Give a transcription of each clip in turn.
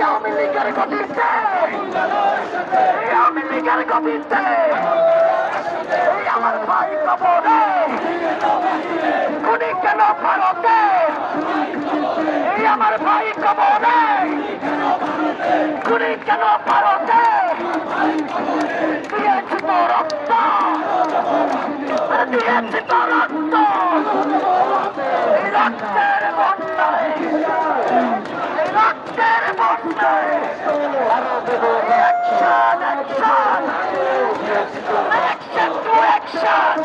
আওয়ামী লীগের গতিতে আওয়ামী লীগের গতিতে আমার ভাই কবরে খুনি কেন ভারতে আমার ভাই কবরে খুনি কেন ভারতে দিয়েছি তো রক্ত দিয়েছি তো রক্ত রক্তের বন্যায় রক্তের বন্যায় action action action to action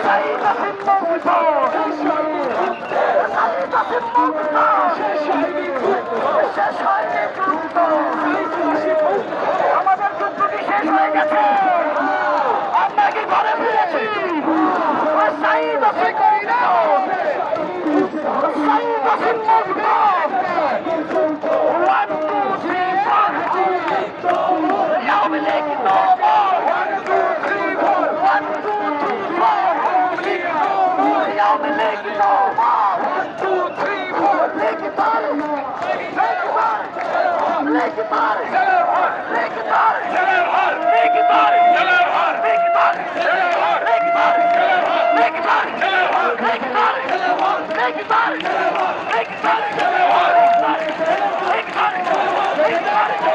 শহীদ আসিম মুক্ত শহীদ আসিম মুক্ত শেষ হয়নি যুদ্ধ আমাদের যুদ্ধ কি শেষ হয়ে গেছে আমরা কি ঘরে ফিরেছি শহীদ আসিম শহীদ আসিম মুক্ত 1 2 3 4 Awami League no more 1 2 3 4 1 2 3 4 Awami League no more 1 2 3 4 League তার লীগ তার লীগ তার লীগ তার লীগ তার লীগ তার লীগ তার লীগ তার লীগ তার লীগ তার লীগ তার লীগ তার